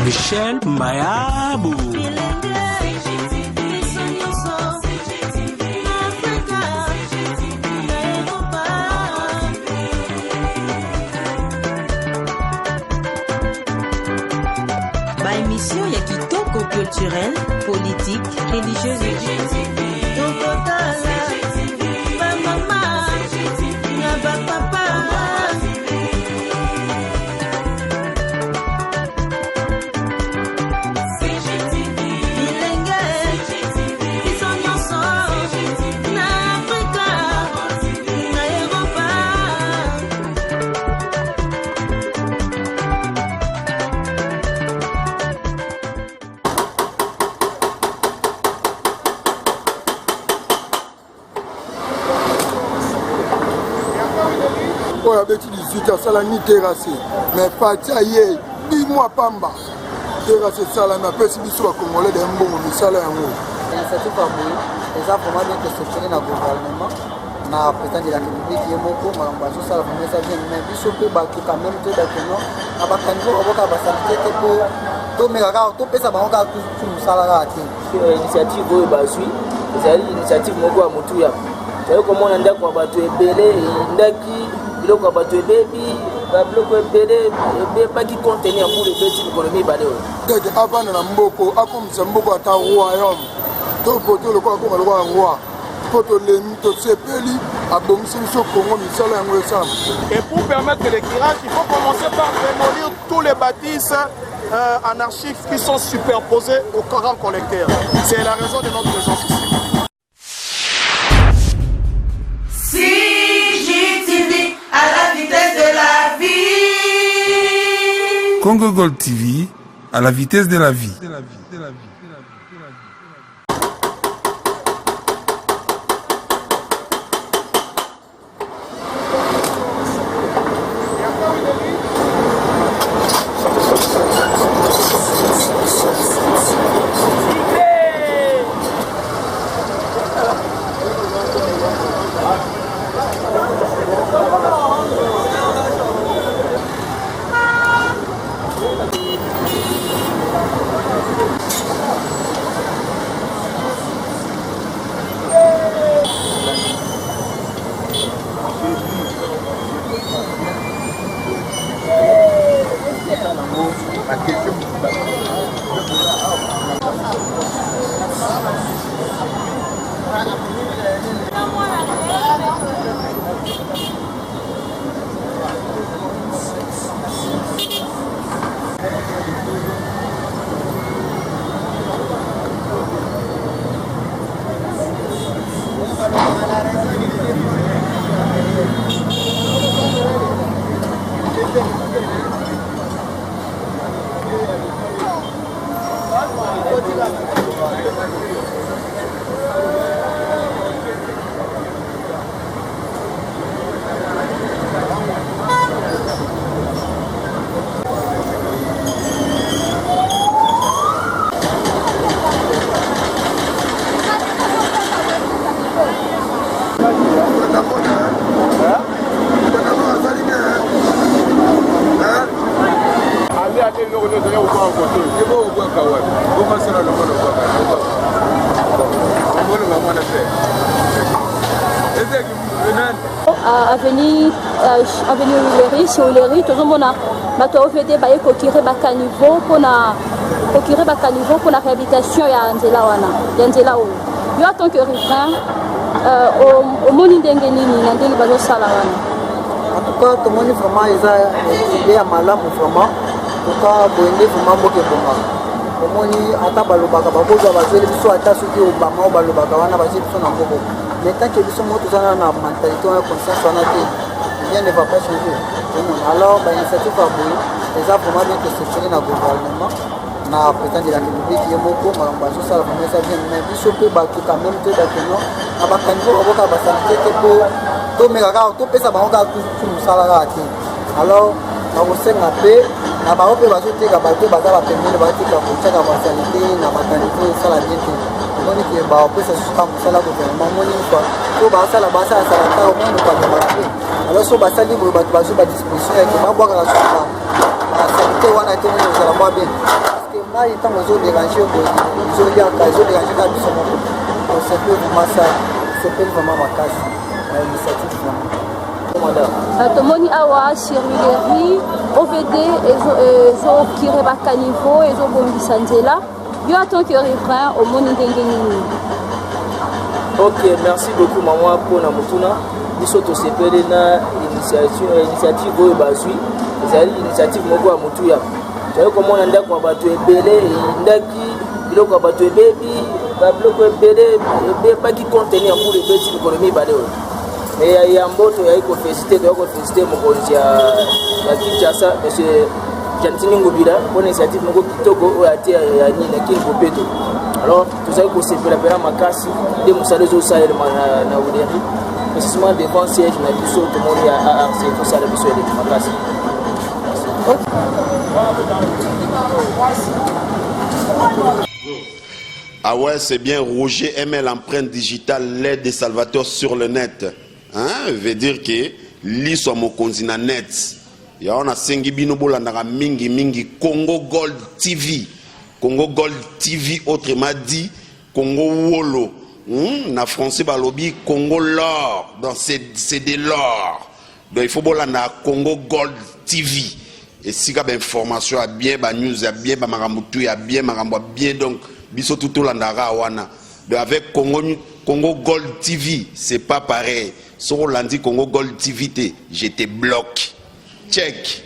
Michel Mayabou. Émission ya kitoko culturelle, politique, religieuse et avec 18 ans, ça l'a ni terrassé. Mais parti ailleurs, 10 mois pamba. Terrassé ça là, mais après si vous êtes congolais d'un bon, mais ça là un mot. L'initiative a voulu, les gens vraiment bien que c'est dans le gouvernement. Na président de la République qui est mon co, madame Bajo, ça la première ça vient, mais il faut que quand même que d'accord, à partir de là, on va passer que pour tout mais regarde, tout peut ça va encore tout ça là. Initiative où basui, c'est l'initiative moko à Mutuya. C'est comment on anda kwa batu ebele, ndaki biloko batu ebebi, biloko ebele, pas qui contenir pour les petits économies balé. Donc avant na mboko, akomisa mboko ata royaume. To poto le quoi comme le roi. Et pour permettre l'éclairage, il faut commencer par démolir tous les bâtisses anarchiques qui sont superposés au courant collecteur. C'est la raison de notre présence ici. CGTV à la vitesse de la vie. Congo Gold TV à la vitesse de la vie. avenue Huileri, sur Huileri, tout le monde a fait ba caniveau pour la réhabilitation ya nzela wana ya nzela oyo yo en tant que riverain omoni ndenge nini na ndenge bazosala wana. En tout cas tomoni vraiment eza idée ya malamu vraiment toka boyende vraiment bokebonga omoni ata balobaka bakozwa bazweli biso ata soki obama o balobaka wana bazwi biso na mboko mais tant que biso moko tozana na mentalité wana conscience wana te rien ne va pas changer. Alors, l'initiative a voulu, les gens vraiment bien que c'est dans le gouvernement, na président de la République qui est moko, madame Bajo, ça la première ça vient, mais il faut que quand même que d'accord, à partir de là, on va passer que pour tout mais regarde, tout peut ça va encore tout ça là. Alors, on va se rappeler, na baope bazo te ka bato baza ba pembele ba te ka kocha ka facilité na maternité ça la bien. tomoni ke bapesa suka mosala gouvernement omoni fois so basalasala ta omoni okabemaka te alors so basali boye bato bazwi badisposition yake babwakaka suka basanité wana te moni ozala mwa bien parceke mai ntango ezoderange boye ezoliaka ezoderange kaka biso moko osepeli vraiment ça osepeli vraiment makasi na initiative vraiment tomoni awa chirurgerie OVD ezokire bakaniveau ezobongisa nzela yo en tant que riverain omoni ndenge nini? Ok, merci beaucoup maman mpona motuna biso tosepeli na initiative oyo bazwi ezali initiative moko ya motuya toyei komona ndako ya bato ebele eyindaki biloko ya bato ebebi babiloko ebele ebebaki contenir pour ebeti mikolo mibale oyo me ya mboto yai kofesite toya kofesite mokonzi ya Kinshasa monsieur Jantini Ngobila mpona initiative moko kitoko oyo ate ya nini ya kini popeto alors tozali kosepela mpena makasi nde mosala ezosalelema na Ouderi précisément devant siège na biso tomoni ya ARC tosala biso eleki makasi. Ah ouais, c'est bien. Roger aimait l'empreinte digitale, l'aide des salvateurs sur le net. Hein? Veut dire que l'ISO mokonzi na net. Ya on a sengi bino bolandaka mingi Congo Gold TV. Congo Gold TV, autrement dit Congo Wolo. Na français balobi Congo l'or. Donc c'est de l'or. Donc il faut bolanda Congo Gold TV. Et si il y a information à bien, news à bien, maramoutou à bien, marambo bien, donc biso tout landara wana. Donc avec Congo Gold TV, c'est pas pareil. Si on l'a dit Congo Gold TV, je te bloque. Check.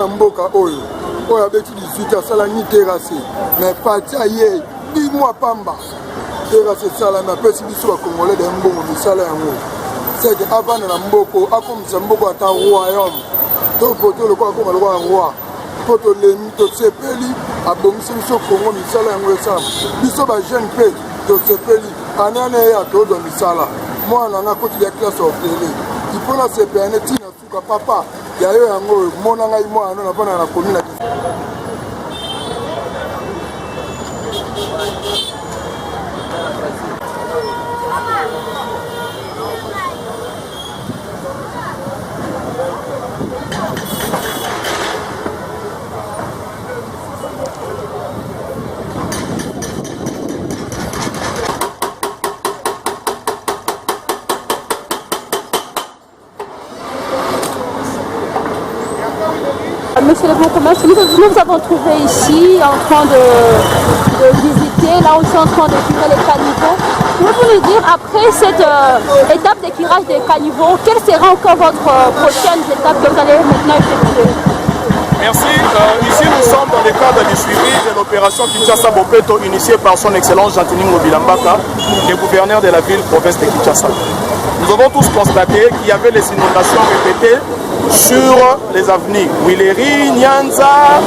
mboka oyo abeti 18 asala ni terrasse mais fatia ye 10 mois pamba terrasse sala na pesi biso bakongolais de mbongo misala yango c'est que avant na mboko akomisa mboko ata royaume to poto lokwa koma lokwa roi poto lemi to sepeli abongisi biso kongo misala yango esala biso ba jeune pe to sepeli anane ya to do misala mwana nga koti ya classe orphelin ipona sepene tina suka papa yayo yango mona ngai mwana na bana na komina Monsieur le bourgmestre, nous vous avons trouvé ici en train de visiter, là où ils sont en train de curer les caniveaux. Pouvez-vous nous dire, après cette étape de curage des caniveaux, quelle sera encore votre prochaine étape que vous allez maintenant effectuer? Merci. Ici, nous sommes dans le cadre du suivi de l'opération Kinshasa Bopeto initiée par son Excellence Jantini Ngobila Mbaka, le gouverneur de la ville-province de Kinshasa. Nous avons tous constaté qu'il y avait les inondations répétées sur les avenirs, Willery, Nyanza,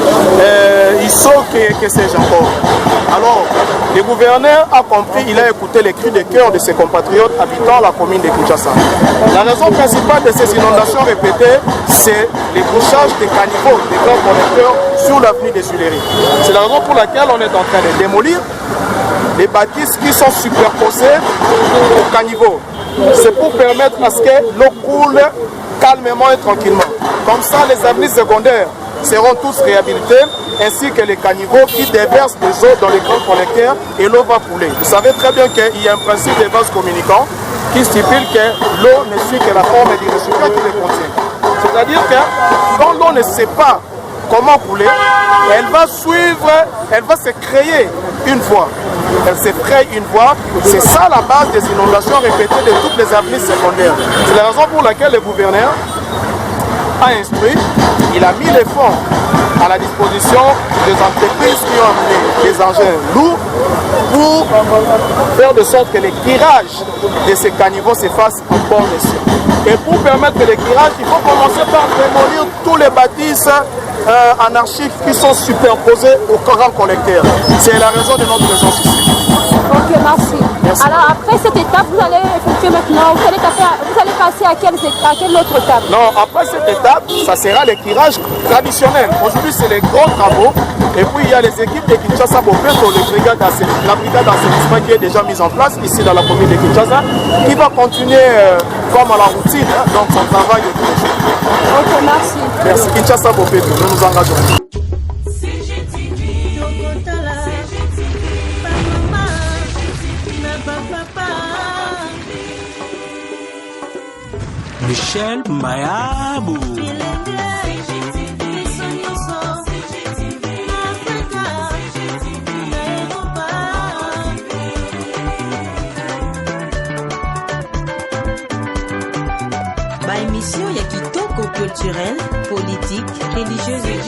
Issoke, que sais-je encore. Alors, le gouverneur a compris, il a écouté les cris de cœur de ses compatriotes habitant la commune de Kinshasa. La raison principale de ces inondations répétées, c'est les bouchages des caniveaux, des grands connecteurs sur l'avenue des Tuileries. C'est la raison pour laquelle on est en train de démolir les bâtisses qui sont superposées aux caniveaux. C'est pour permettre à ce que l'eau coule calmement et tranquillement. Comme ça, les avenues secondaires seront tous réhabilités, ainsi que les caniveaux qui déversent des eaux dans les grands collecteurs et l'eau va couler. Vous savez très bien qu'il y a un principe de vases communicants qui stipule que l'eau ne suit que la forme du récipient qui le contient. C'est-à-dire que quand l'eau ne sait pas comment couler, elle va suivre, elle va se créer une voie. Elle se crée une voie. C'est ça la base des inondations répétées de toutes les avenues secondaires. C'est la raison pour laquelle le gouverneur a instruit, il a mis les fonds à la disposition des entreprises qui ont amené des engins lourds pour faire de sorte que les tirages de ces caniveaux se fassent en bord de ciel. Et pour permettre les tirages, il faut commencer par démolir tous les bâtisses anarchiques qui sont superposés au courant collecteur. C'est la raison de notre présence ici. Ok, merci. Merci. Alors après cette étape, vous allez effectuer maintenant, vous allez passer à quelle autre étape? Non, après cette étape, ça sera l'éclairage traditionnel. Aujourd'hui, c'est les grands travaux. Et puis, il y a les équipes de Kinshasa Bopeto, la brigade d'assainissement qui est déjà mise en place ici dans la commune de Kinshasa, qui va continuer comme à la routine, donc son travail de tous les jours. Ok, merci. Merci. Kinshasa Bopeto, nous nous engageons. Michel Mayabou. Émission ya kitoko culturel, politique, religieuse et